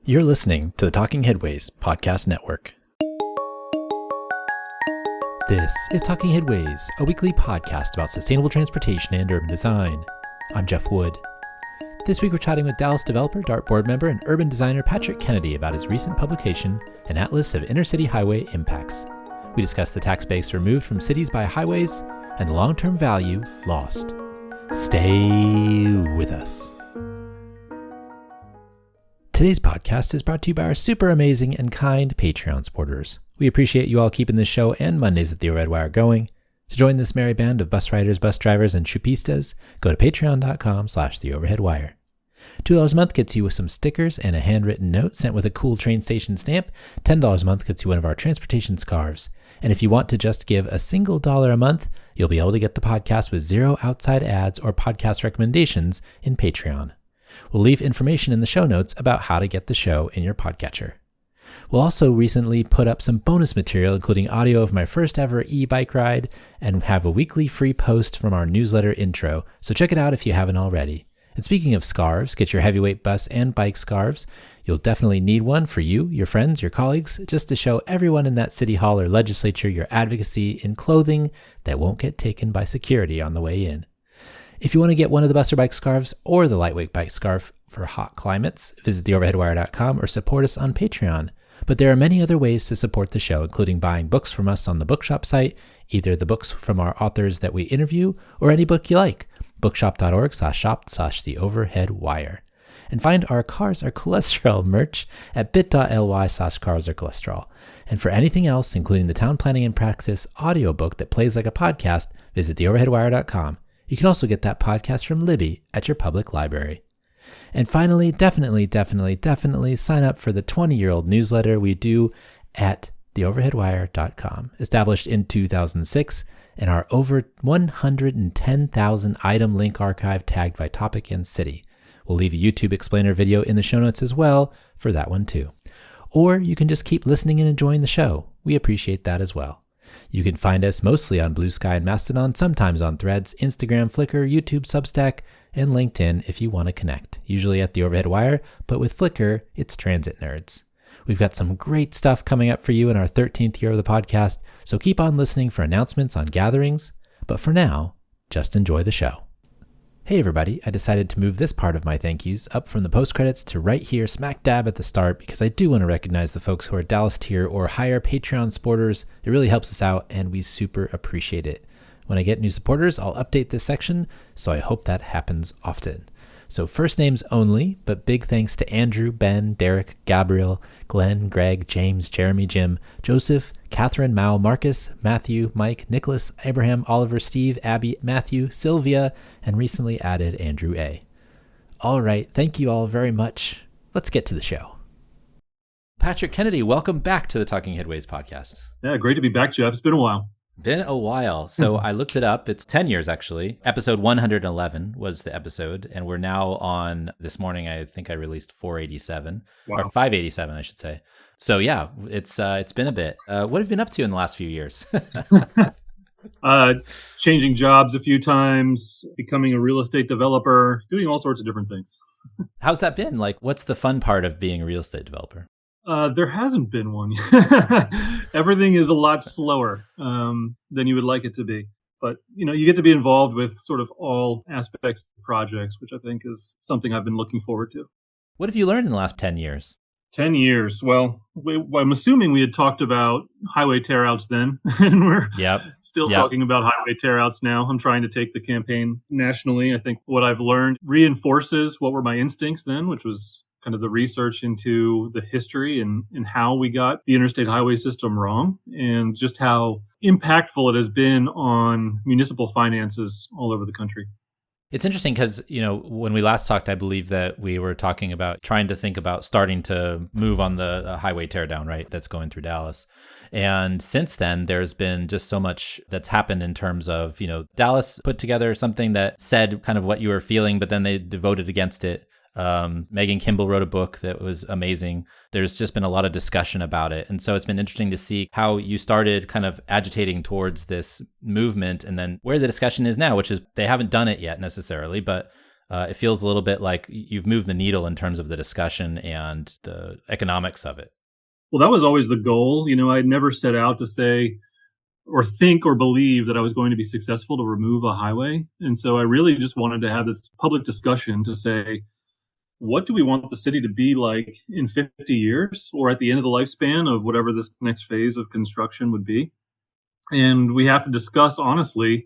You're listening to the Talking Headways podcast network. This is Talking Headways, a weekly podcast about sustainable transportation and urban design. I'm Jeff Wood. This week we're chatting with Dallas developer, DART board member, and urban designer Patrick Kennedy about his recent publication, An Atlas of Intercity Highway Impacts. We discuss the tax base removed from cities by highways and the long-term value lost. Stay with us. Today's podcast is brought to you by our super amazing and kind Patreon supporters. We appreciate you all keeping this show and Mondays at the Overhead Wire going. To join this merry band of bus riders, bus drivers, and chupistas, go to patreon.com/theoverheadwire. $2 a month gets you some stickers and a handwritten note sent with a cool train station stamp. $10 a month gets you one of our transportation scarves. And if you want to just give a single $1 a month, you'll be able to get the podcast with 0 outside ads or podcast recommendations in Patreon. We'll leave information in the show notes about how to get the show in your podcatcher. We'll also recently put up some bonus material, including audio of my first ever e-bike ride, and have a weekly free post from our newsletter intro, so check it out if you haven't already. And speaking of scarves, get your heavyweight bus and bike scarves. You'll definitely need one for you, your friends, your colleagues, just to show everyone in that city hall or legislature your advocacy in clothing that won't get taken by security on the way in. If you want to get one of the bus or bike scarves or the lightweight bike scarf for hot climates, visit theoverheadwire.com or support us on Patreon. But there are many other ways to support the show, including buying books from us on the bookshop site, either the books from our authors that we interview or any book you like. bookshop.org/shop/theoverheadwire. And find our Cars Are Cholesterol merch at bit.ly/carsarecholesterol. And for anything else, including the Town Planning and Practice audiobook that plays like a podcast, visit theoverheadwire.com. You can also get that podcast from Libby at your public library. And finally, definitely sign up for the 20-year-old newsletter we do at theoverheadwire.com, established in 2006, and our over 110,000 item link archive tagged by topic and city. We'll leave a YouTube explainer video in the show notes as well for that one too. Or you can just keep listening and enjoying the show. We appreciate that as well. You can find us mostly on Blue Sky and Mastodon, sometimes on Threads, Instagram, Flickr, YouTube, Substack, and LinkedIn if you want to connect, usually at the Overhead Wire, but with Flickr, it's Transit Nerds. We've got some great stuff coming up for you in our 13th year of the podcast, so keep on listening for announcements on gatherings, but for now, just enjoy the show. Hey everybody, I decided to move this part of my thank yous up from the post-credits to right here smack dab at the start because I do want to recognize the folks who are Dallas tier or higher Patreon supporters. It really helps us out and we super appreciate it. When I get new supporters, I'll update this section, so I hope that happens often. So first names only, but big thanks to Andrew, Ben, Derek, Gabriel, Glenn, Greg, James, Jeremy, Jim, Joseph, Catherine, Mal, Marcus, Matthew, Mike, Nicholas, Abraham, Oliver, Steve, Abby, Matthew, Sylvia, and recently added Andrew A. All right, thank you all very much. Let's get to the show. Patrick Kennedy, welcome back to the Talking Headways podcast. Yeah, great to be back, Jeff. It's been a while. Been a while. So I looked it up. It's 10 years, actually. Episode 111 was the episode. And we're now on, this morning, I think I released 487. Wow. Or 587, I should say. So yeah, it's been a bit. What have you been up to in the last few years? Changing jobs a few times, becoming a real estate developer, doing all sorts of different things. How's that been? Like, what's the fun part of being a real estate developer? There hasn't been one. Everything is a lot slower than you would like it to be. But, you get to be involved with sort of all aspects of projects, which I think is something I've been looking forward to. What have you learned in the last 10 years? 10 years. Well, I'm assuming we had talked about highway tearouts then, and we're still talking about highway tearouts now. I'm trying to take the campaign nationally. I think what I've learned reinforces what were my instincts then, which was kind of the research into the history and how we got the interstate highway system wrong and just how impactful it has been on municipal finances all over the country. It's interesting because, when we last talked, I believe that we were talking about trying to think about starting to move on the highway teardown, right, that's going through Dallas. And since then, there's been just so much that's happened in terms of, Dallas put together something that said kind of what you were feeling, but then they voted against it. Megan Kimball wrote a book that was amazing. There's just been a lot of discussion about it. And so it's been interesting to see how you started kind of agitating towards this movement and then where the discussion is now, which is they haven't done it yet necessarily, but It feels a little bit like you've moved the needle in terms of the discussion and the economics of it. Well, that was always the goal. I'd never set out to say or think or believe that I was going to be successful to remove a highway. And so I really just wanted to have this public discussion to say, what do we want the city to be like in 50 years or at the end of the lifespan of whatever this next phase of construction would be? And we have to discuss honestly,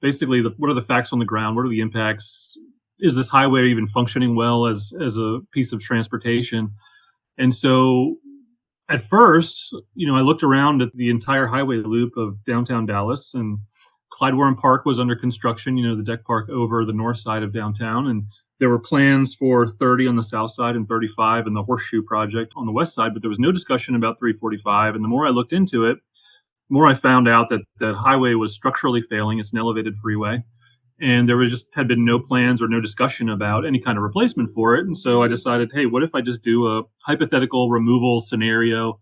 basically, what are the facts on the ground? What are the impacts? Is this highway even functioning well as a piece of transportation? And so at first, I looked around at the entire highway loop of downtown Dallas, and Clyde Warren Park was under construction, the deck park over the north side of downtown. And there were plans for 30 on the south side and 35 and the Horseshoe Project on the west side, but there was no discussion about 345. And the more I looked into it, the more I found out that the highway was structurally failing. It's an elevated freeway. And there had been no plans or no discussion about any kind of replacement for it. And so I decided, hey, what if I just do a hypothetical removal scenario?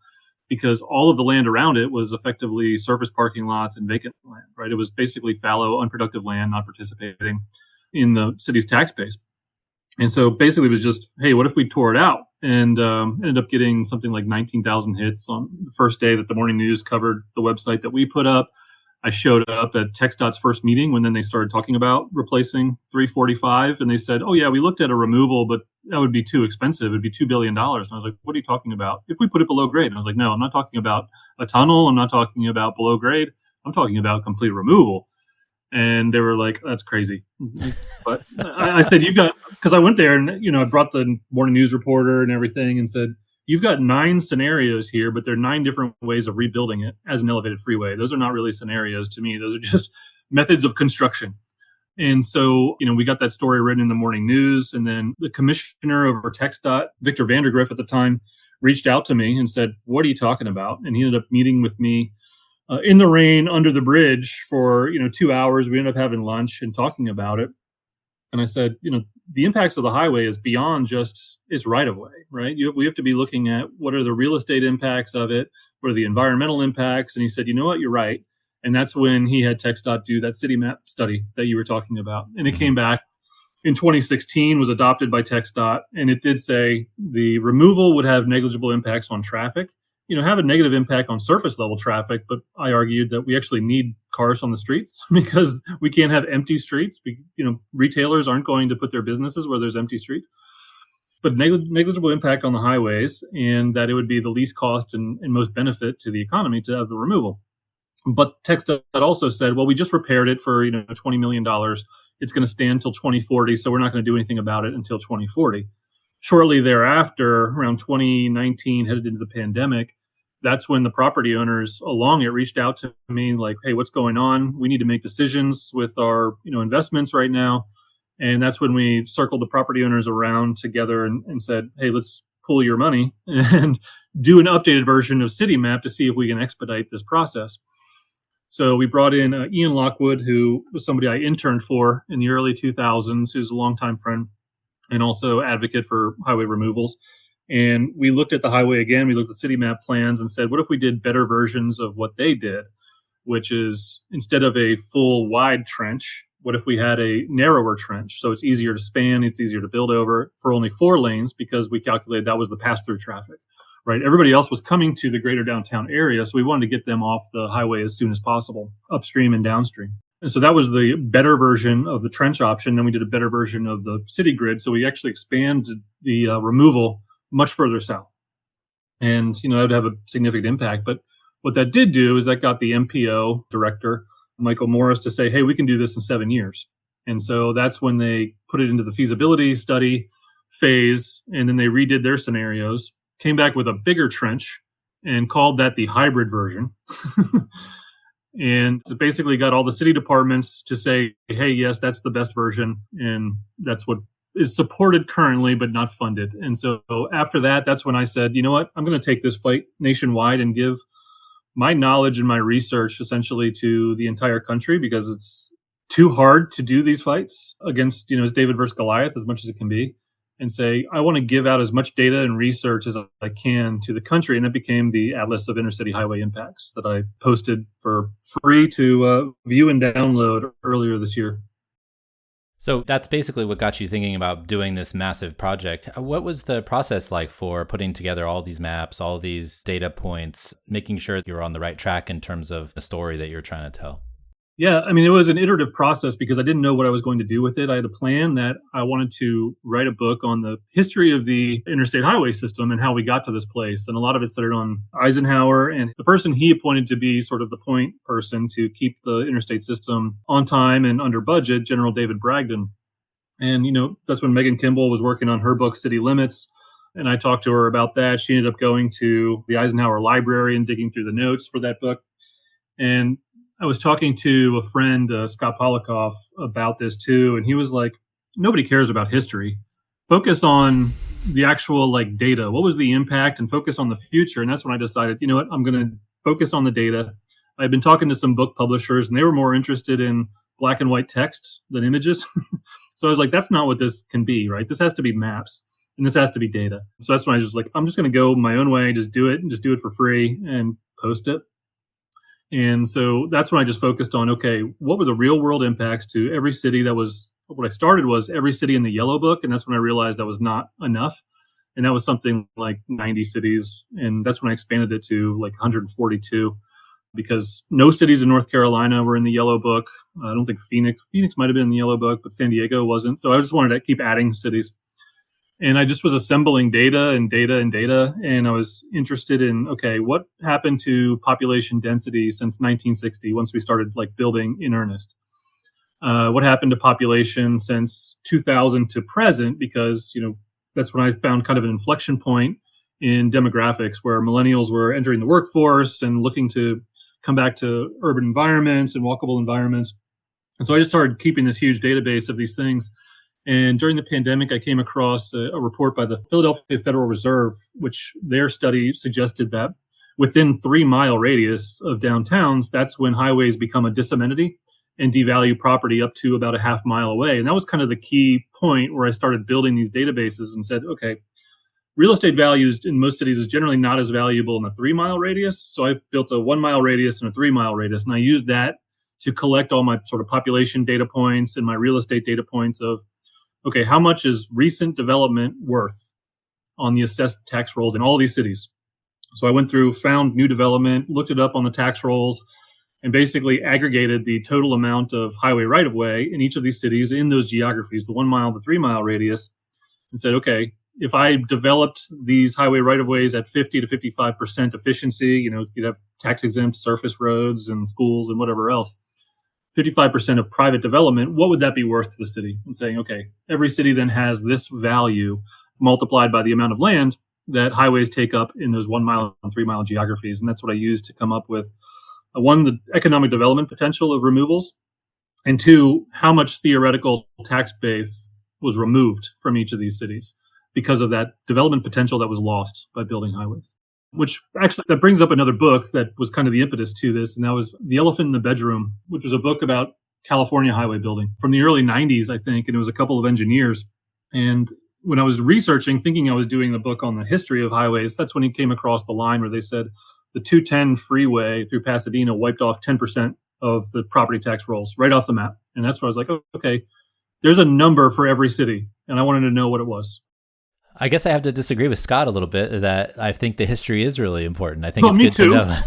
Because all of the land around it was effectively surface parking lots and vacant land, right? It was basically fallow, unproductive land, not participating in the city's tax base. And so basically it was just, hey, what if we tore it out? And ended up getting something like 19,000 hits on the first day that the morning news covered the website that we put up. I showed up at TxDOT's first meeting when then they started talking about replacing 345. And they said, oh, yeah, we looked at a removal, but that would be too expensive. It'd be $2 billion. And I was like, what are you talking about? If we put it below grade. And I was like, no, I'm not talking about a tunnel. I'm not talking about below grade. I'm talking about complete removal. And they were like, that's crazy. But I said, because I went there and, I brought the morning news reporter and everything and said, you've got 9 scenarios here, but there are 9 different ways of rebuilding it as an elevated freeway. Those are not really scenarios to me. Those are just methods of construction. And so, we got that story written in the morning news. And then the commissioner over TxDOT, Victor Vandergriff at the time, reached out to me and said, what are you talking about? And he ended up meeting with me in the rain under the bridge for 2 hours. We ended up having lunch and talking about it. And I said, the impacts of the highway is beyond just its right of way, right? We have to be looking at what are the real estate impacts of it, what are the environmental impacts. And he said, you know what, you're right. And that's when he had TxDOT do that city map study that you were talking about. And it came back in 2016, was adopted by TxDOT. And it did say the removal would have negligible impacts on traffic, have a negative impact on surface level traffic. But I argued that we actually need cars on the streets because we can't have empty streets. Retailers aren't going to put their businesses where there's empty streets. But negligible impact on the highways, and that it would be the least cost and most benefit to the economy to have the removal. But TxDOT also said, well, we just repaired it for $20 million. It's going to stand until 2040, so we're not going to do anything about it until 2040. Shortly thereafter, around 2019, headed into the pandemic, that's when the property owners along it reached out to me like, hey, what's going on? We need to make decisions with our investments right now. And that's when we circled the property owners around together and said, hey, let's pool your money and do an updated version of City Map to see if we can expedite this process. So we brought in Ian Lockwood, who was somebody I interned for in the early 2000s, who's a longtime friend and also advocate for highway removals. And we looked at the highway again. We looked at the city map plans and said, what if we did better versions of what they did, which is instead of a full wide trench, what if we had a narrower trench? So it's easier to span, it's easier to build over for only 4 lanes because we calculated that was the pass-through traffic, right? Everybody else was coming to the greater downtown area, so we wanted to get them off the highway as soon as possible, upstream and downstream. And so that was the better version of the trench option. Then we did a better version of the city grid. So we actually expanded the removal much further south. And, that would have a significant impact. But what that did do is that got the MPO director, Michael Morris, to say, hey, we can do this in 7 years. And so that's when they put it into the feasibility study phase. And then they redid their scenarios, came back with a bigger trench and called that the hybrid version. And basically got all the city departments to say, hey, yes, that's the best version. And that's what is supported currently, but not funded. And so after that, that's when I said, you know what, I'm going to take this fight nationwide and give my knowledge and my research essentially to the entire country, because it's too hard to do these fights against, it's David versus Goliath as much as it can be, and say, I want to give out as much data and research as I can to the country. And that became the Atlas of Intercity Highway Impacts that I posted for free to view and download earlier this year. So that's basically what got you thinking about doing this massive project. What was the process like for putting together all these maps, all these data points, making sure you're on the right track in terms of the story that you're trying to tell? Yeah, I mean, it was an iterative process because I didn't know what I was going to do with it. I had a plan that I wanted to write a book on the history of the interstate highway system and how we got to this place. And a lot of it centered on Eisenhower and the person he appointed to be sort of the point person to keep the interstate system on time and under budget, General David Bragdon. And, that's when Megan Kimball was working on her book, City Limits. And I talked to her about that. She ended up going to the Eisenhower Library and digging through the notes for that book. And I was talking to a friend, Scott Polikoff, about this too, and he was like, nobody cares about history. Focus on the actual data. What was the impact, and focus on the future? And that's when I decided, you know what, I'm going to focus on the data. I've been talking to some book publishers, and they were more interested in black and white texts than images. So I was like, that's not what this can be, right? This has to be maps, and this has to be data. So that's when I was just like, I'm just going to go my own way, just do it, and just do it for free and post it. And so that's when I just focused on, okay, what were the real world impacts to every city? That was what I started, was every city in the yellow book. And that's when I realized that was not enough. And that was something like 90 cities. And that's when I expanded it to 142, because no cities in North Carolina were in the yellow book. I don't think Phoenix might've been in the yellow book, but San Diego wasn't. So I just wanted to keep adding cities. And I just was assembling data. And I was interested in, okay, what happened to population density since 1960, once we started building in earnest? What happened to population since 2000 to present? Because, that's when I found kind of an inflection point in demographics where millennials were entering the workforce and looking to come back to urban environments and walkable environments. And so I just started keeping this huge database of these things. And during the pandemic, I came across a report by the Philadelphia Federal Reserve, which their study suggested that within 3-mile radius of downtowns, that's when highways become a disamenity and devalue property up to about a half-mile away. And that was kind of the key point where I started building these databases and said, okay, real estate values in most cities is generally not as valuable in a 3-mile radius. So I built a 1-mile radius and a 3-mile radius. And I used that to collect all my sort of population data points and my real estate data points of, okay, how much is recent development worth on the assessed tax rolls in all these cities? So I went through, found new development, looked it up on the tax rolls, and basically aggregated the total amount of highway right-of-way in each of these cities in those geographies, the 1-mile, the 3-mile radius, and said, okay, if I developed these highway right-of-ways at 50 to 55% efficiency, you'd have tax-exempt surface roads and schools and whatever else, 55% of private development, what would that be worth to the city? And saying, okay, every city then has this value multiplied by the amount of land that highways take up in those 1-mile and 3-mile geographies. And that's what I used to come up with, one, the economic development potential of removals, and two, how much theoretical tax base was removed from each of these cities because of that development potential that was lost by building highways. Which actually, that brings up another book that was kind of the impetus to this, and that was The Elephant in the Bedroom, which was a book about California highway building from the early 90s, I think, and it was a couple of engineers. And when I was researching, thinking I was doing the book on the history of highways, that's when he came across the line where they said the 210 freeway through Pasadena wiped off 10% of the property tax rolls right off the map. And that's where I was like, oh, okay, there's a number for every city, and I wanted to know what it was. I guess I have to disagree with Scott a little bit that I think the history is really important. I think it's good to know.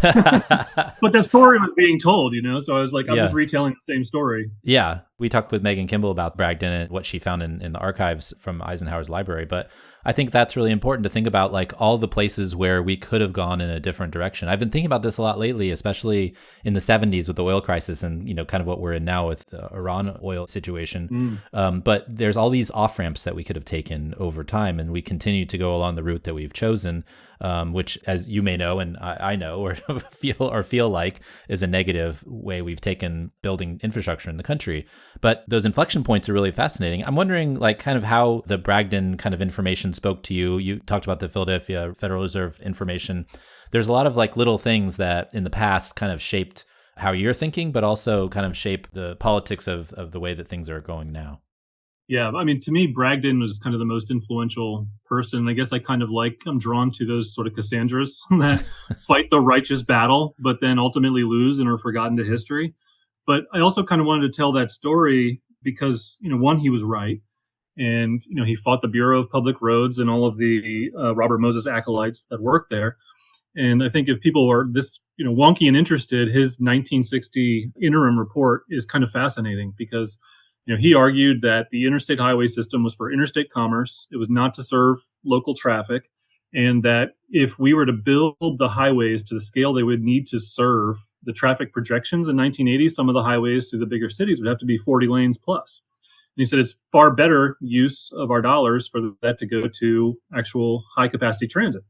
But the story was being told, so I was like, I'm just retelling the same story. Yeah. We talked with Megan Kimball about Bragdon and what she found in the archives from Eisenhower's library. But I think that's really important to think about, all the places where we could have gone in a different direction. I've been thinking about this a lot lately, especially in the 70s with the oil crisis and, kind of what we're in now with the Iran oil situation. But there's all these off-ramps that we could have taken over time, and we continue to go along the route that we've chosen, which, as you may know, and I know, or feel like is a negative way we've taken building infrastructure in the country. But those inflection points are really fascinating. I'm wondering, kind of how the Bragdon kind of information spoke to you. You talked about the Philadelphia Federal Reserve information. There's a lot of little things that in the past kind of shaped how you're thinking, but also kind of shape the politics of the way that things are going now. Yeah, I mean, to me, Bragdon was kind of the most influential person. I guess I'm drawn to those sort of Cassandras that fight the righteous battle, but then ultimately lose and are forgotten to history. But I also kind of wanted to tell that story because, one, he was right. And, he fought the Bureau of Public Roads and all of the Robert Moses acolytes that worked there. And I think if people are this, wonky and interested, his 1960 interim report is kind of fascinating because, he argued that the interstate highway system was for interstate commerce. It was not to serve local traffic. And that if we were to build the highways to the scale they would need to serve the traffic projections in 1980, some of the highways through the bigger cities would have to be 40 lanes plus. And he said it's far better use of our dollars for that to go to actual high capacity transit.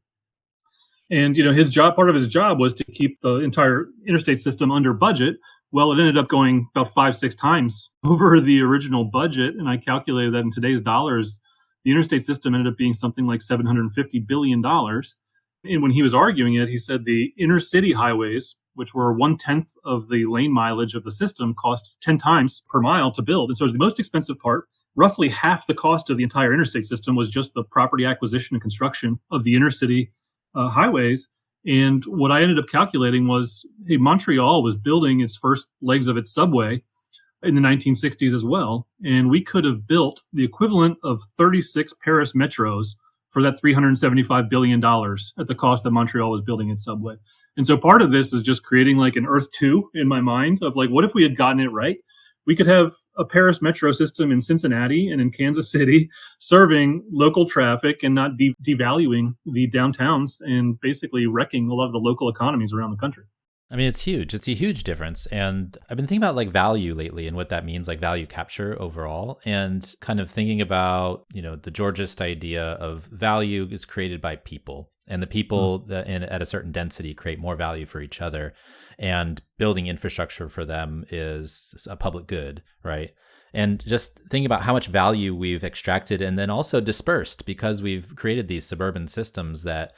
And, part of his job was to keep the entire interstate system under budget. Well, it ended up going about 5-6 times over the original budget. And I calculated that in today's dollars, the interstate system ended up being something like $750 billion. And when he was arguing it, he said the intercity highways, which were 1/10 of the lane mileage of the system, cost 10 times per mile to build. And so it was the most expensive part. Roughly half the cost of the entire interstate system was just the property acquisition and construction of the intercity highways. And what I ended up calculating was, hey, Montreal was building its first legs of its subway in the 1960s as well. And we could have built the equivalent of 36 Paris metros for that $375 billion at the cost that Montreal was building its subway. And so part of this is just creating like an Earth 2 in my mind of like, what if we had gotten it right? We could have a Paris metro system in Cincinnati and in Kansas City serving local traffic and not devaluing the downtowns and basically wrecking a lot of the local economies around the country. I mean, it's huge. It's a huge difference. And I've been thinking about like value lately and what that means, like value capture overall, and kind of thinking about, the Georgist idea of value is created by people. And the people that at a certain density create more value for each other. And building infrastructure for them is a public good, right? And just thinking about how much value we've extracted and then also dispersed because we've created these suburban systems that,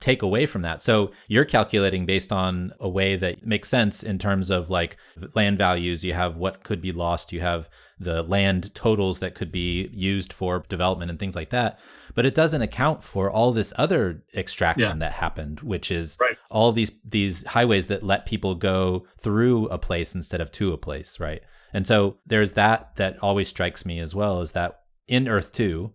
take away from that. So you're calculating based on a way that makes sense in terms of like land values. You have what could be lost. You have the land totals that could be used for development and things like that. But it doesn't account for all this other extraction that happened, which is all these highways that let people go through a place instead of to a place, right? And so there's that always strikes me as well, is that in Earth 2,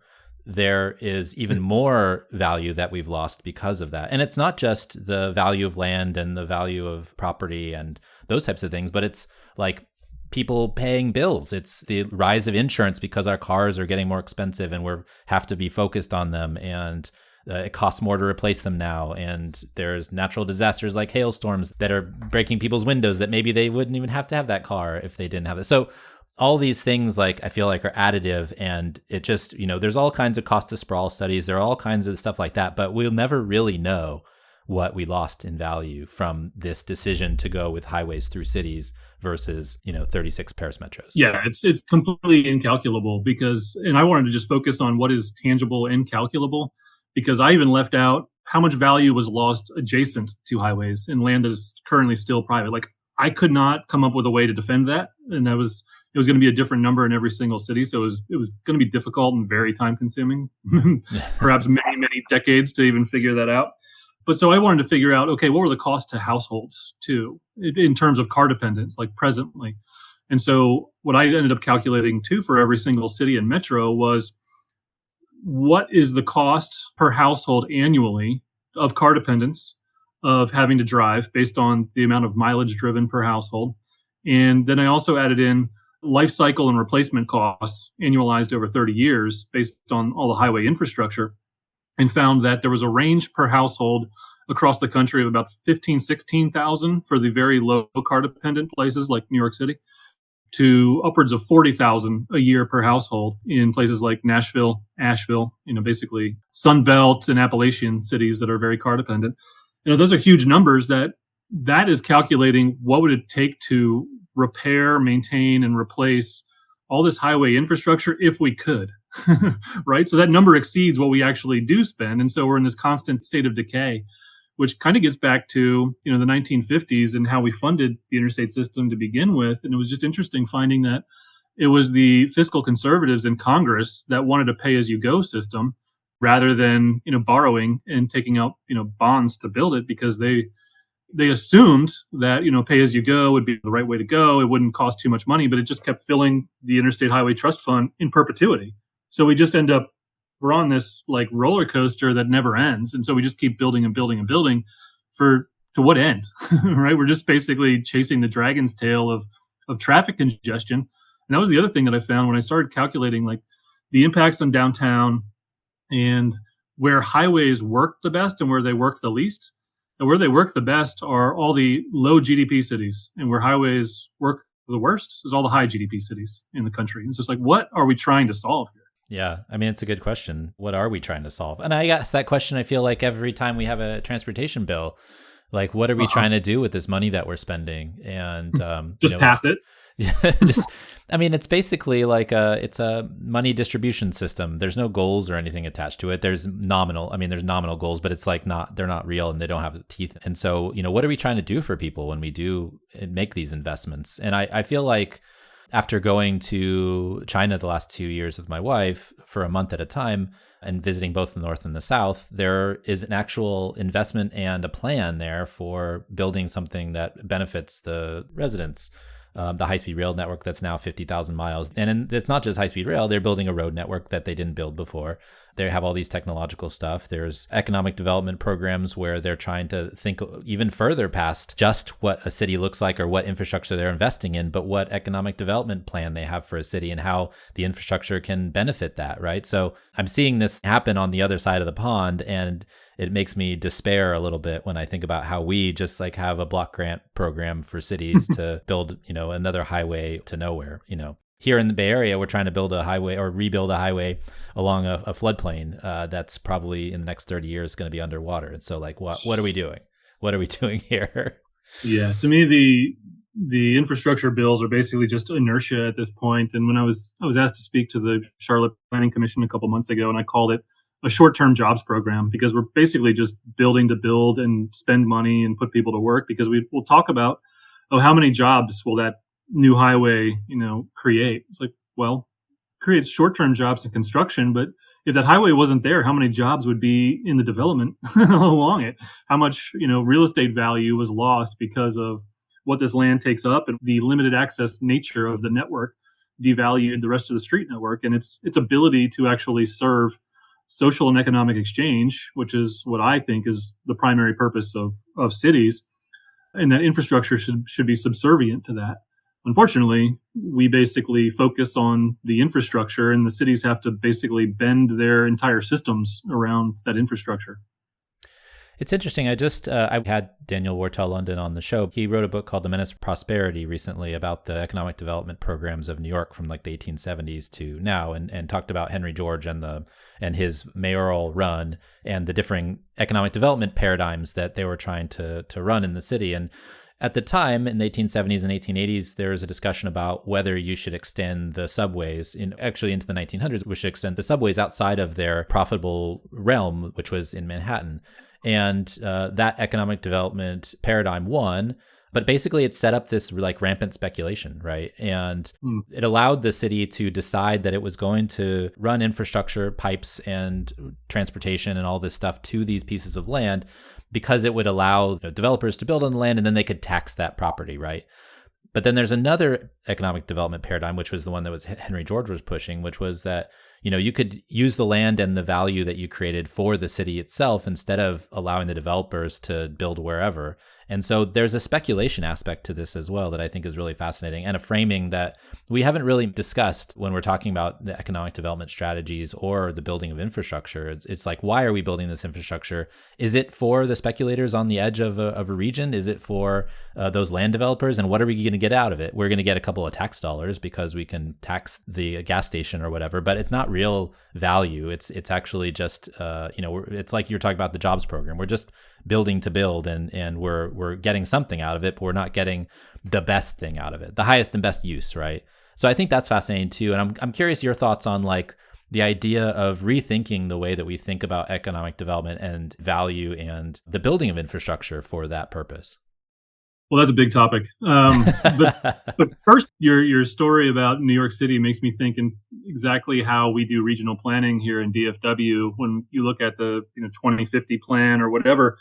there is even more value that we've lost because of that. And it's not just the value of land and the value of property and those types of things, but it's like people paying bills. It's the rise of insurance because our cars are getting more expensive and we have to be focused on them. And it costs more to replace them now. And there's natural disasters like hailstorms that are breaking people's windows that maybe they wouldn't even have to have that car if they didn't have it. So all these things, like, I feel like are additive, and it just, there's all kinds of cost to sprawl studies. There are all kinds of stuff like that, but we'll never really know what we lost in value from this decision to go with highways through cities versus, 36 Paris metros. Yeah, it's completely incalculable and I wanted to just focus on what is tangible and calculable, because I even left out how much value was lost adjacent to highways in land that is currently still private. Like, I could not come up with a way to defend that. And it was going to be a different number in every single city. So it was going to be difficult and very time consuming, perhaps many, many decades to even figure that out. But so I wanted to figure out, okay, what were the costs to households too, in terms of car dependence, like presently? And so what I ended up calculating too for every single city and metro was, what is the cost per household annually of car dependence, of having to drive based on the amount of mileage driven per household? And then I also added in life cycle and replacement costs annualized over 30 years based on all the highway infrastructure, and found that there was a range per household across the country of about 16,000 for the very low car dependent places like New York City, to upwards of 40,000 a year per household in places like Nashville, Asheville, basically Sun Belt and Appalachian cities that are very car dependent. Those are huge numbers. That is calculating what would it take to repair, maintain, and replace all this highway infrastructure if we could, right? So that number exceeds what we actually do spend. And so we're in this constant state of decay, which kind of gets back to, the 1950s and how we funded the interstate system to begin with. And it was just interesting finding that it was the fiscal conservatives in Congress that wanted a pay-as-you-go system rather than, borrowing and taking out, bonds to build it, because they they assumed that, pay as you go would be the right way to go. It wouldn't cost too much money, but it just kept filling the Interstate Highway Trust Fund in perpetuity. So we just we're on this like roller coaster that never ends. And so we just keep building and building and building to what end, right? We're just basically chasing the dragon's tail of traffic congestion. And that was the other thing that I found when I started calculating like the impacts on downtown and where highways work the best and where they work the least. And where they work the best are all the low GDP cities, and where highways work the worst is all the high GDP cities in the country. And so it's like, what are we trying to solve here? Yeah, I mean, it's a good question. What are we trying to solve? And I ask that question, I feel like every time we have a transportation bill, like, what are we trying to do with this money that we're spending? And just pass it. I mean, it's basically like it's a money distribution system. There's no goals or anything attached to it. There's nominal goals, but it's like they're not real and they don't have teeth. And so, what are we trying to do for people when we do make these investments? And I feel like after going to China the last 2 years with my wife for a month at a time and visiting both the North and the South, there is an actual investment and a plan there for building something that benefits the residents. The high-speed rail network that's now 50,000 miles. And it's not just high-speed rail. They're building a road network that they didn't build before. They have all these technological stuff. There's economic development programs where they're trying to think even further past just what a city looks like or what infrastructure they're investing in, but what economic development plan they have for a city and how the infrastructure can benefit that, right? So I'm seeing this happen on the other side of the pond, and it makes me despair a little bit when I think about how we just like have a block grant program for cities to build, another highway to nowhere. Here in the Bay Area, we're trying to build a highway or rebuild a highway along a floodplain that's probably in the next 30 years going to be underwater. And so like, what are we doing? What are we doing here? Yeah, to me, the infrastructure bills are basically just inertia at this point. And when I was asked to speak to the Charlotte Planning Commission a couple months ago, and I called it a short-term jobs program because we're basically just building to build and spend money and put people to work, because we'll talk about, how many jobs will that new highway, create? It's like, well, creates short-term jobs in construction, but if that highway wasn't there, how many jobs would be in the development along it? How much, real estate value was lost because of what this land takes up, and the limited access nature of the network devalued the rest of the street network and its ability to actually serve social and economic exchange, which is what I think is the primary purpose of cities, and that infrastructure should be subservient to that. Unfortunately, we basically focus on the infrastructure, and the cities have to basically bend their entire systems around that infrastructure. It's interesting. I had Daniel Wartell-London on the show. He wrote a book called The Menace of Prosperity recently about the economic development programs of New York from like the 1870s to now, and talked about Henry George and his mayoral run and the differing economic development paradigms that they were trying to run in the city. And at the time, in the 1870s and 1880s, there was a discussion about whether you should extend the subways, actually into the 1900s, we should extend the subways outside of their profitable realm, which was in Manhattan. And that economic development paradigm won, but basically it set up this like rampant speculation, right? And it allowed the city to decide that it was going to run infrastructure, pipes and transportation and all this stuff to these pieces of land because it would allow developers to build on the land, and then they could tax that property, right? But then there's another economic development paradigm, which was the one that was Henry George was pushing, which was that, you could use the land and the value that you created for the city itself instead of allowing the developers to build wherever. And so there's a speculation aspect to this as well that I think is really fascinating, and a framing that we haven't really discussed when we're talking about the economic development strategies or the building of infrastructure. It's like, why are we building this infrastructure? Is it for the speculators on the edge of a region? Is it for those land developers? And what are we going to get out of it? We're going to get a couple of tax dollars because we can tax the gas station or whatever, but it's not real value. It's actually just, it's like you're talking about the jobs program. We're just building to build, and we're getting something out of it, but we're not getting the best thing out of it, the highest and best use, right? So I think that's fascinating too. And I'm curious your thoughts on like the idea of rethinking the way that we think about economic development and value and the building of infrastructure for that purpose. Well, that's a big topic. But first, your story about New York City makes me think in exactly how we do regional planning here in DFW. When you look at the 2050 plan or whatever,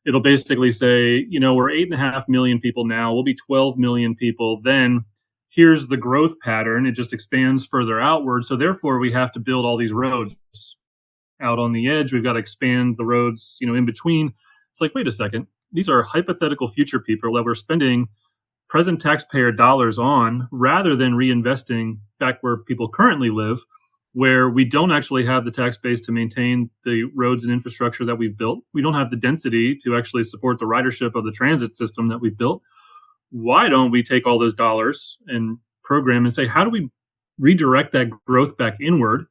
it'll basically say, we're 8.5 million people now. We'll be 12 million people. Then here's the growth pattern. It just expands further outward. So therefore, we have to build all these roads out on the edge. We've got to expand the roads, in between. It's like, wait a second. These are hypothetical future people that we're spending present taxpayer dollars on rather than reinvesting back where people currently live, where we don't actually have the tax base to maintain the roads and infrastructure that we've built. We don't have the density to actually support the ridership of the transit system that we've built. Why don't we take all those dollars and program and say, how do we redirect that growth back inward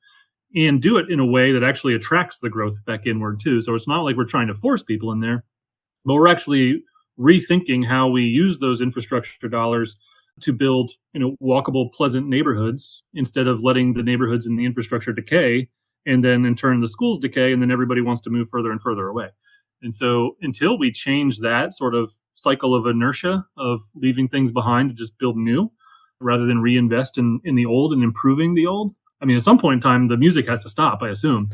and do it in a way that actually attracts the growth back inward too? So it's not like we're trying to force people in there, but we're actually rethinking how we use those infrastructure dollars to build, walkable, pleasant neighborhoods instead of letting the neighborhoods and the infrastructure decay, and then in turn the schools decay, and then everybody wants to move further and further away. And so until we change that sort of cycle of inertia of leaving things behind to just build new rather than reinvest in the old and improving the old, I mean, at some point in time, the music has to stop, I assume.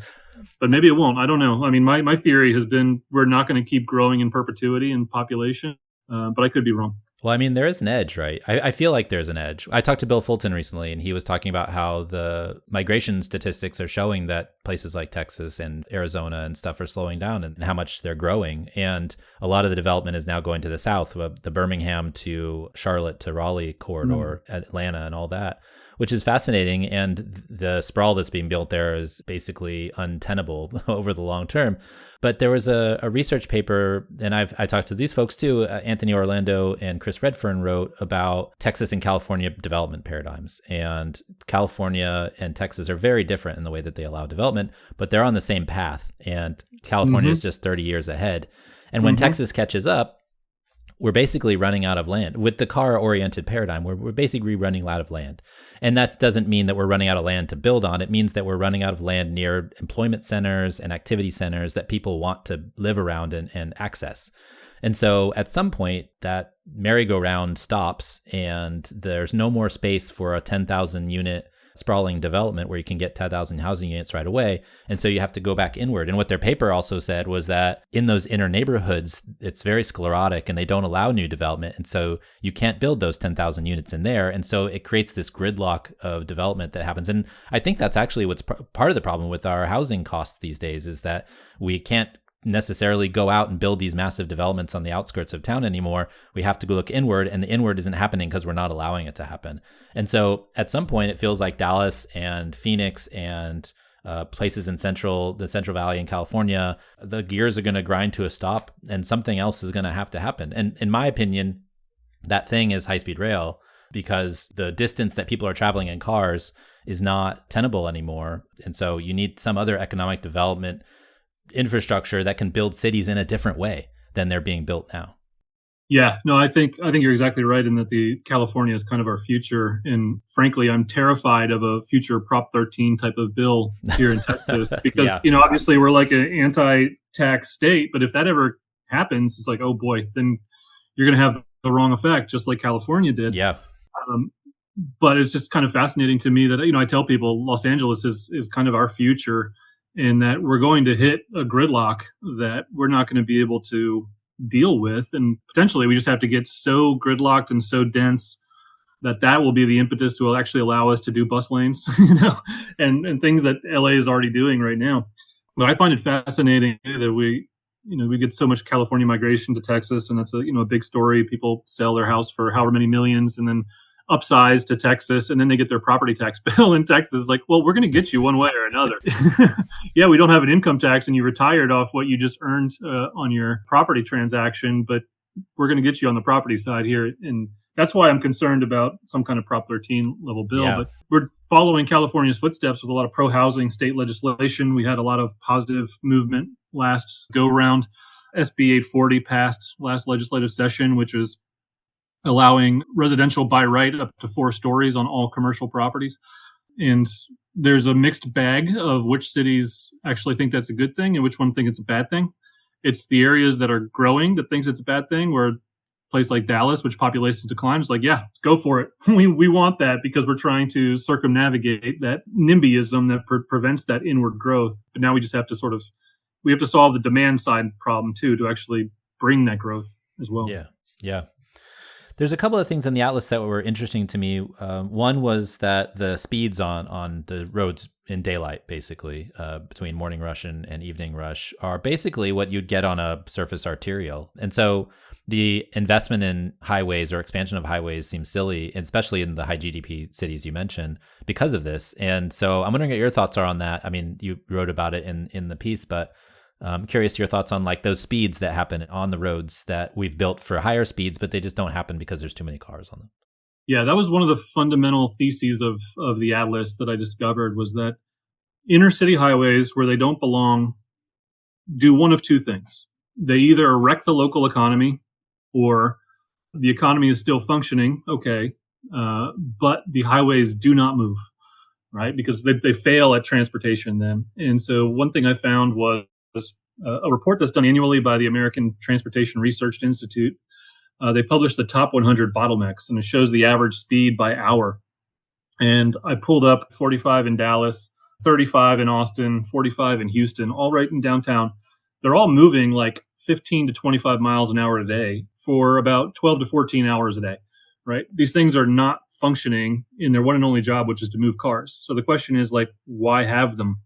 But maybe it won't. I don't know. I mean, my theory has been we're not going to keep growing in perpetuity in population, but I could be wrong. Well, I mean, there is an edge, right? I feel like there's an edge. I talked to Bill Fulton recently, and he was talking about how the migration statistics are showing that places like Texas and Arizona and stuff are slowing down and how much they're growing. And a lot of the development is now going to the south, the Birmingham to Charlotte to Raleigh corridor, Atlanta and all that, which is fascinating. And the sprawl that's being built there is basically untenable over the long term. But there was a research paper, and I talked to these folks too, Anthony Orlando and Chris Redfern wrote about Texas and California development paradigms. And California and Texas are very different in the way that they allow development, but they're on the same path. And California is just 30 years ahead. And when Texas catches up, we're basically running out of land. With the car-oriented paradigm, we're basically running out of land. And that doesn't mean that we're running out of land to build on. It means that we're running out of land near employment centers and activity centers that people want to live around and access. And so at some point, that merry-go-round stops, and there's no more space for a 10,000 unit sprawling development where you can get 10,000 housing units right away. And so you have to go back inward. And what their paper also said was that in those inner neighborhoods, it's very sclerotic and they don't allow new development. And so you can't build those 10,000 units in there. And so it creates this gridlock of development that happens. And I think that's actually what's part of the problem with our housing costs these days, is that we can't necessarily go out and build these massive developments on the outskirts of town anymore. We have to go look inward, and the inward isn't happening because we're not allowing it to happen. And so at some point, it feels like Dallas and Phoenix and places in the Central Valley in California, the gears are going to grind to a stop, and something else is going to have to happen. And in my opinion, that thing is high-speed rail, because the distance that people are traveling in cars is not tenable anymore. And so you need some other economic development infrastructure that can build cities in a different way than they're being built now. Yeah, no, I think you're exactly right in that the California is kind of our future. And frankly, I'm terrified of a future Prop 13 type of bill here in Texas because, obviously we're like an anti-tax state. But if that ever happens, it's like, oh boy, then you're going to have the wrong effect, just like California did. Yeah. But it's just kind of fascinating to me that, I tell people Los Angeles is kind of our future, in that we're going to hit a gridlock that we're not going to be able to deal with. And potentially we just have to get so gridlocked and so dense that will be the impetus to actually allow us to do bus lanes, and things that LA is already doing right now. But I find it fascinating that we get so much California migration to Texas, and that's a big story. People sell their house for however many millions and then upsize to Texas, and then they get their property tax bill in Texas. Like, well, we're going to get you one way or another. Yeah, we don't have an income tax, and you retired off what you just earned on your property transaction, but we're going to get you on the property side here. And that's why I'm concerned about some kind of Prop 13 level bill. Yeah. But we're following California's footsteps with a lot of pro-housing state legislation. We had a lot of positive movement last go-round. SB 840 passed last legislative session, which was allowing residential by right up to 4 stories on all commercial properties. And there's a mixed bag of which cities actually think that's a good thing and which one think it's a bad thing. It's the areas that are growing that thinks it's a bad thing, where a place like Dallas, which population declines, like, yeah, go for it. We want that because we're trying to circumnavigate that NIMBYism that prevents that inward growth. But now we just have to we have to solve the demand side problem too, to actually bring that growth as well. Yeah. Yeah. There's a couple of things in the atlas that were interesting to me. One was that the speeds on the roads in daylight, basically, between morning rush and evening rush, are basically what you'd get on a surface arterial. And so the investment in highways or expansion of highways seems silly, especially in the high GDP cities you mentioned, because of this. And so I'm wondering what your thoughts are on that. I mean, you wrote about it in the piece, but I'm curious your thoughts on like those speeds that happen on the roads that we've built for higher speeds, but they just don't happen because there's too many cars on them. Yeah, that was one of the fundamental theses of the Atlas that I discovered, was that inner city highways where they don't belong do one of two things. They either wreck the local economy, or the economy is still functioning, okay, but the highways do not move, right? Because they fail at transportation then. And so one thing I found was a report that's done annually by the American Transportation Research Institute. They published the top 100 bottlenecks, and it shows the average speed by hour. And I pulled up 45 in Dallas, 35 in Austin, 45 in Houston, all right in downtown. They're all moving like 15 to 25 miles an hour a day for about 12 to 14 hours a day, right? These things are not functioning in their one and only job, which is to move cars. So the question is like, why have them?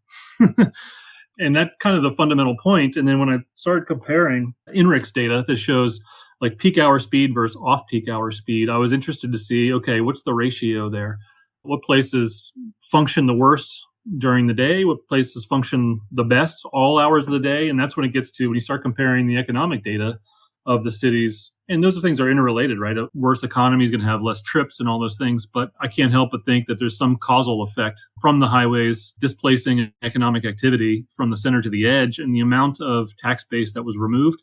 And that kind of the fundamental point. And then when I started comparing INRIX data that shows like peak hour speed versus off peak hour speed, I was interested to see, okay, what's the ratio there? What places function the worst during the day? What places function the best all hours of the day? And that's when it gets to when you start comparing the economic data of the cities. And those things are interrelated, right? A worse economy is going to have less trips and all those things. But I can't help but think that there's some causal effect from the highways displacing economic activity from the center to the edge, and the amount of tax base that was removed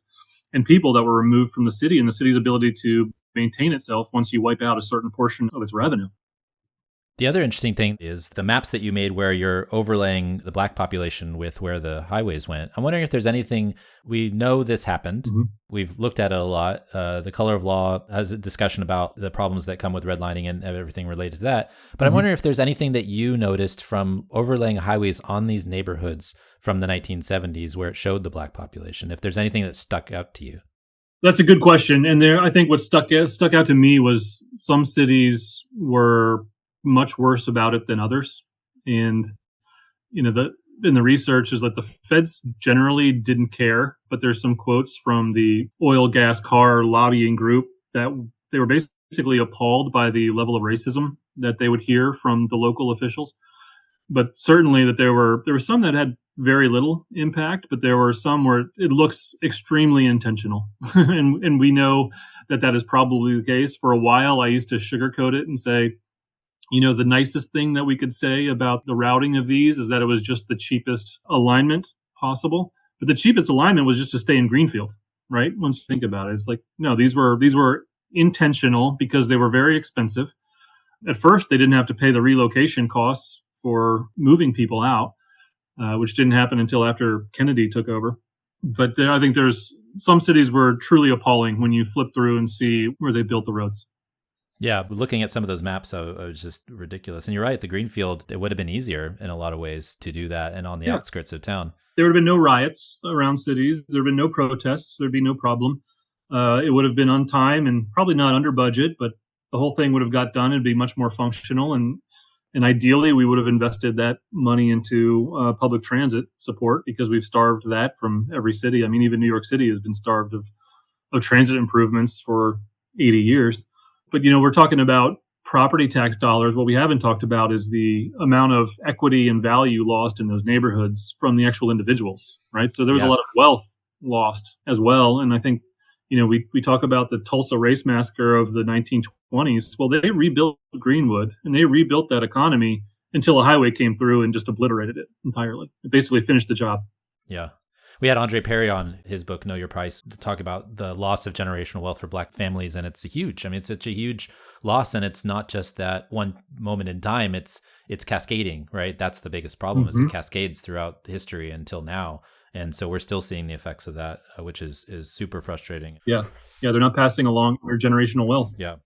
and people that were removed from the city and the city's ability to maintain itself once you wipe out a certain portion of its revenue. The other interesting thing is the maps that you made where you're overlaying the Black population with where the highways went. I'm wondering if there's anything, we know this happened. Mm-hmm. We've looked at it a lot. The Color of Law has a discussion about the problems that come with redlining and everything related to that. But I'm wondering if there's anything that you noticed from overlaying highways on these neighborhoods from the 1970s where it showed the Black population, if there's anything that stuck out to you. That's a good question. And there, I think what stuck out to me was some cities were much worse about it than others. And, in the research is that the feds generally didn't care, but there's some quotes from the oil gas car lobbying group that they were basically appalled by the level of racism that they would hear from the local officials. But certainly that there were some that had very little impact, but there were some where it looks extremely intentional. and we know that is probably the case. For a while, I used to sugarcoat it and say, the nicest thing that we could say about the routing of these is that it was just the cheapest alignment possible. But the cheapest alignment was just to stay in Greenfield, right? Once you think about it, it's like, no, these were intentional because they were very expensive. At first, they didn't have to pay the relocation costs for moving people out, which didn't happen until after Kennedy took over. But I think there's some cities were truly appalling when you flip through and see where they built the roads. Yeah, looking at some of those maps, it was just ridiculous. And you're right, the Greenfield, it would have been easier in a lot of ways to do that and on the outskirts of town. There would have been no riots around cities. There would have been no protests. There'd be no problem. It would have been on time and probably not under budget, but the whole thing would have got done. It'd be much more functional. And ideally, we would have invested that money into public transit support, because we've starved that from every city. I mean, even New York City has been starved of transit improvements for 80 years. But, we're talking about property tax dollars. What we haven't talked about is the amount of equity and value lost in those neighborhoods from the actual individuals, right? So there was a lot of wealth lost as well. And I think, we talk about the Tulsa race massacre of the 1920s. Well, they rebuilt Greenwood and they rebuilt that economy until a highway came through and just obliterated it entirely. It basically finished the job. Yeah. We had Andre Perry on his book, Know Your Price, to talk about the loss of generational wealth for Black families. And it's it's such a huge loss. And it's not just that one moment in time, it's cascading, right? That's the biggest problem, is it cascades throughout history until now. And so we're still seeing the effects of that, which is super frustrating. Yeah. Yeah. They're not passing along their generational wealth. Yeah.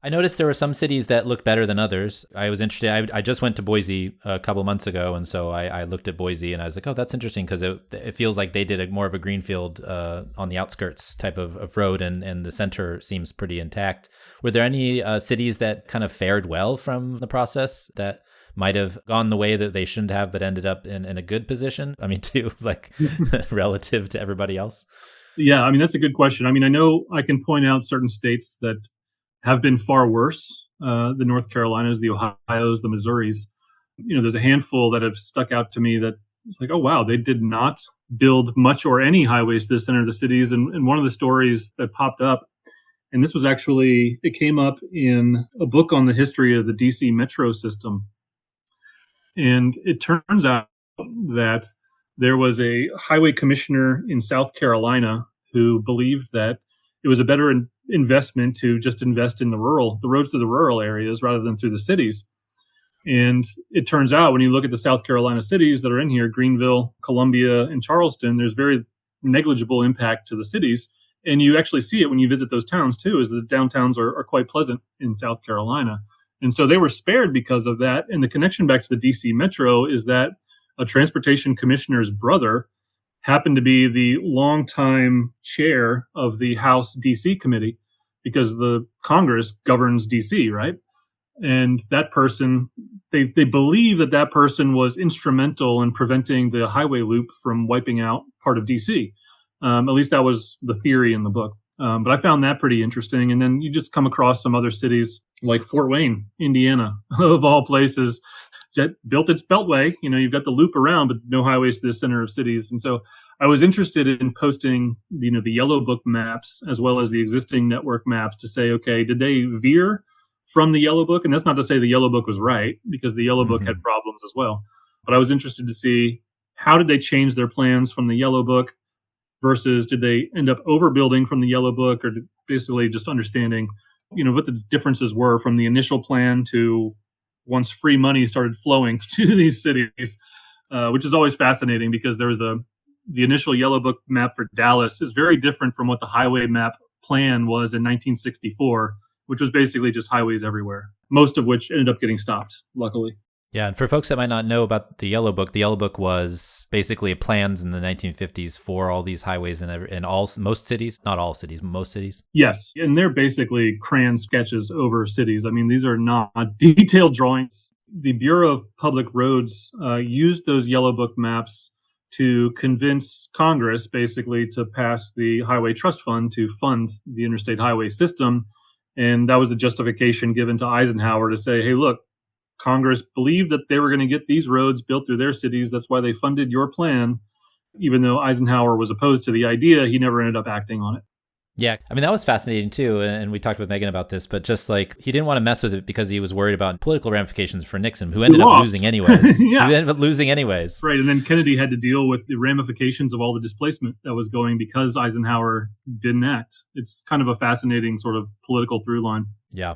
I noticed there were some cities that looked better than others. I was interested. I just went to Boise a couple months ago, and so I looked at Boise, and I was like, oh, that's interesting, because it feels like they did more of a greenfield on the outskirts type of road, and the center seems pretty intact. Were there any cities that kind of fared well from the process that might have gone the way that they shouldn't have, but ended up in a good position? I mean, too, like relative to everybody else? Yeah, I mean, that's a good question. I mean, I know I can point out certain states that have been far worse. The North Carolinas, the Ohios, the Missouris. There's a handful that have stuck out to me that it's like, oh, wow, they did not build much or any highways to the center of the cities. And one of the stories that popped up, and this was actually, it came up in a book on the history of the DC metro system. And it turns out that there was a highway commissioner in South Carolina who believed that it was a better investment to just invest in the roads to the rural areas rather than through the cities. And it turns out when you look at the South Carolina cities that are in here, Greenville, Columbia, and Charleston, there's very negligible impact to the cities. And you actually see it when you visit those towns too, is the downtowns are quite pleasant in South Carolina. And so they were spared because of that. And the connection back to the DC Metro is that a transportation commissioner's brother happened to be the longtime chair of the House DC committee, because the Congress governs DC, right? And that person, they believe that person was instrumental in preventing the highway loop from wiping out part of DC. At least that was the theory in the book. But I found that pretty interesting. And then you just come across some other cities like Fort Wayne, Indiana, of all places, that built its beltway. You've got the loop around, but no highways to the center of cities. And so I was interested in posting, the Yellow Book maps as well as the existing network maps to say, okay, did they veer from the Yellow Book? And that's not to say the Yellow Book was right, because the Yellow Book had problems as well. But I was interested to see, how did they change their plans from the Yellow Book versus did they end up overbuilding from the Yellow Book, or basically just understanding, what the differences were from the initial plan to once free money started flowing to these cities, which is always fascinating, because there was the initial Yellow Book map for Dallas is very different from what the highway map plan was in 1964, which was basically just highways everywhere, most of which ended up getting stopped, luckily. Yeah, and for folks that might not know about the Yellow Book was basically plans in the 1950s for all these highways in most cities, not all cities, most cities. Yes, and they're basically crayon sketches over cities. I mean, these are not detailed drawings. The Bureau of Public Roads used those Yellow Book maps to convince Congress basically to pass the Highway Trust Fund to fund the interstate highway system. And that was the justification given to Eisenhower to say, hey, look, Congress believed that they were going to get these roads built through their cities. That's why they funded your plan. Even though Eisenhower was opposed to the idea, he never ended up acting on it. Yeah, I mean, that was fascinating too. And we talked with Megan about this, but just like he didn't want to mess with it because he was worried about political ramifications for Nixon, who ended up losing anyways. Yeah. He ended up losing anyways. Right. And then Kennedy had to deal with the ramifications of all the displacement that was going because Eisenhower didn't act. It's kind of a fascinating sort of political through line. Yeah.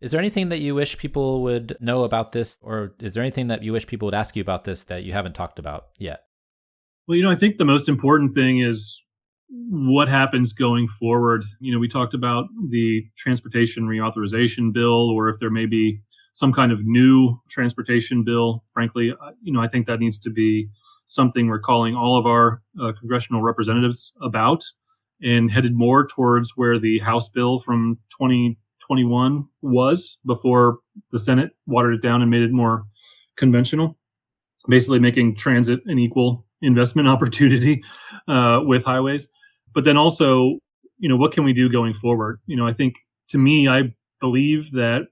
Is there anything that you wish people would know about this, or is there anything that you wish people would ask you about this that you haven't talked about yet? Well, I think the most important thing is what happens going forward. We talked about the transportation reauthorization bill, or if there may be some kind of new transportation bill. Frankly, I think that needs to be something we're calling all of our congressional representatives about, and headed more towards where the House bill from 2021 was before the Senate watered it down and made it more conventional, basically making transit an equal investment opportunity with highways. But then also, what can we do going forward? I think, to me, I believe that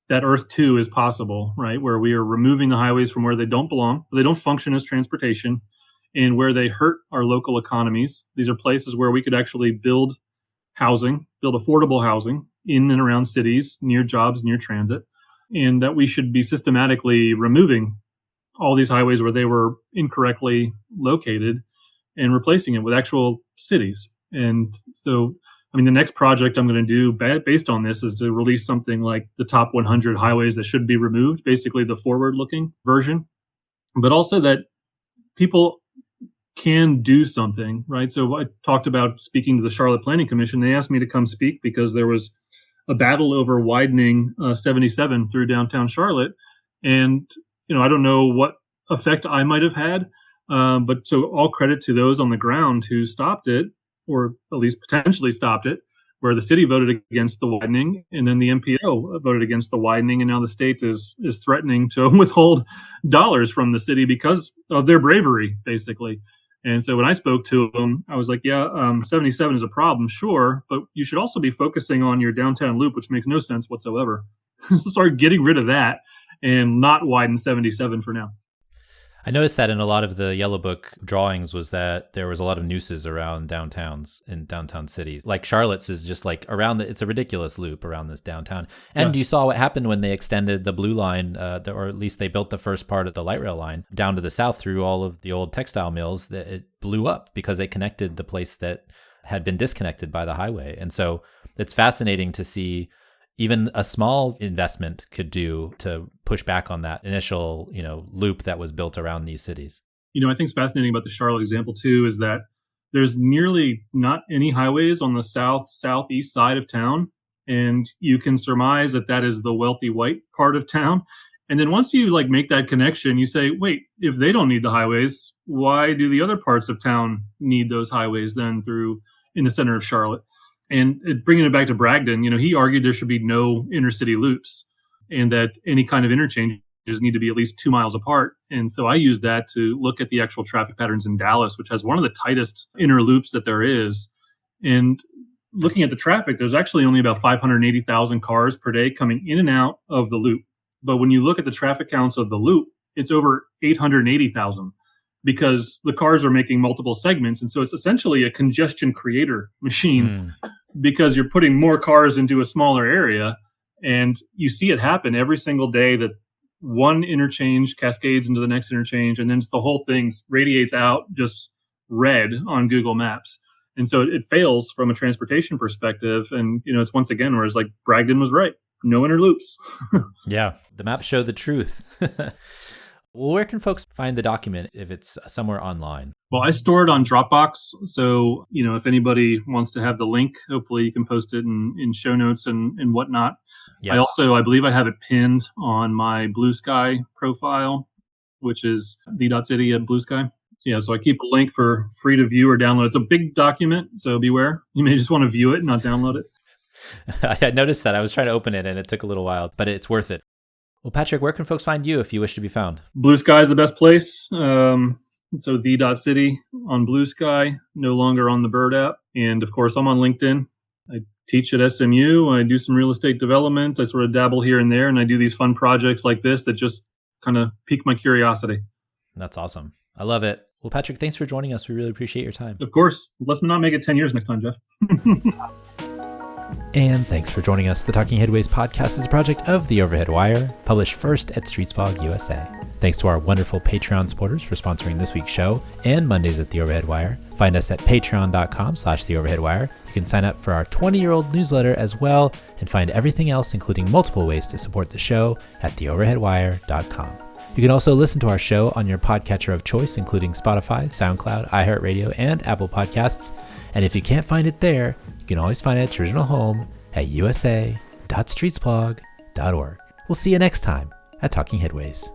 Earth 2 is possible, right? Where we are removing the highways from where they don't belong, they don't function as transportation, and where they hurt our local economies. These are places where we could actually build housing, build affordable housing in and around cities, near jobs, near transit, and that we should be systematically removing all these highways where they were incorrectly located and replacing it with actual cities. And so, the next project I'm going to do based on this is to release something like the top 100 highways that should be removed, basically the forward-looking version, but also that people can do something, right? So I talked about speaking to the Charlotte Planning Commission. They asked me to come speak because there was a battle over widening 77 through downtown Charlotte. And, I don't know what effect I might have had, but so all credit to those on the ground who stopped it, or at least potentially stopped it, where the city voted against the widening, and then the MPO voted against the widening, and now the state is threatening to withhold dollars from the city because of their bravery, basically. And so when I spoke to them, I was like, 77 is a problem, sure, but you should also be focusing on your downtown loop, which makes no sense whatsoever. So start getting rid of that and not widen 77 for now. I noticed that in a lot of the Yellow Book drawings was that there was a lot of nooses around downtowns in downtown cities. Like Charlotte's is just like it's a ridiculous loop around this downtown. And you saw what happened when they extended the blue line, or at least they built the first part of the light rail line down to the south through all of the old textile mills. That it blew up because they connected the place that had been disconnected by the highway. And so it's fascinating to see even a small investment could do to push back on that initial, loop that was built around these cities. I think it's fascinating about the Charlotte example too, is that there's nearly not any highways on the southeast side of town. And you can surmise that that is the wealthy white part of town. And then once you make that connection, you say, wait, if they don't need the highways, why do the other parts of town need those highways then through in the center of Charlotte? And bringing it back to Bragdon, he argued there should be no intercity loops and that any kind of interchanges need to be at least 2 miles apart. And so I used that to look at the actual traffic patterns in Dallas, which has one of the tightest inner loops that there is. And looking at the traffic, there's actually only about 580,000 cars per day coming in and out of the loop. But when you look at the traffic counts of the loop, it's over 880,000 because the cars are making multiple segments. And so it's essentially a congestion creator machine because you're putting more cars into a smaller area. And you see it happen every single day that one interchange cascades into the next interchange. And then the whole thing radiates out just red on Google Maps. And so it fails from a transportation perspective. And, it's once again, whereas Bragdon was right. No inner loops. Yeah, the maps show the truth. Well, where can folks find the document if it's somewhere online? Well, I store it on Dropbox. So, if anybody wants to have the link, hopefully you can post it in show notes and whatnot. Yep. I believe I have it pinned on my Blue Sky profile, which is the.city at Blue Sky. Yeah, so I keep a link for free to view or download. It's a big document, so beware. You may just want to view it and not download it. I noticed that. I was trying to open it and it took a little while, but it's worth it. Well, Patrick, where can folks find you if you wish to be found? Blue Sky is the best place. So the.city on Blue Sky, no longer on the Bird app. And of course, I'm on LinkedIn. I teach at SMU. I do some real estate development. I sort of dabble here and there, and I do these fun projects like this that just kind of pique my curiosity. That's awesome. I love it. Well, Patrick, thanks for joining us. We really appreciate your time. Of course. Let's not make it 10 years next time, Jeff. And thanks for joining us. The Talking Headways podcast is a project of The Overhead Wire, published first at Streetsblog USA. Thanks to our wonderful Patreon supporters for sponsoring this week's show and Mondays at The Overhead Wire. Find us at patreon.com/TheOverheadWire. You can sign up for our 20-year-old newsletter as well and find everything else, including multiple ways to support the show, at TheOverheadWire.com. You can also listen to our show on your podcatcher of choice, including Spotify, SoundCloud, iHeartRadio, and Apple Podcasts. And if you can't find it there, you can always find its original home at usa.streetsblog.org. We'll see you next time at Talking Headways.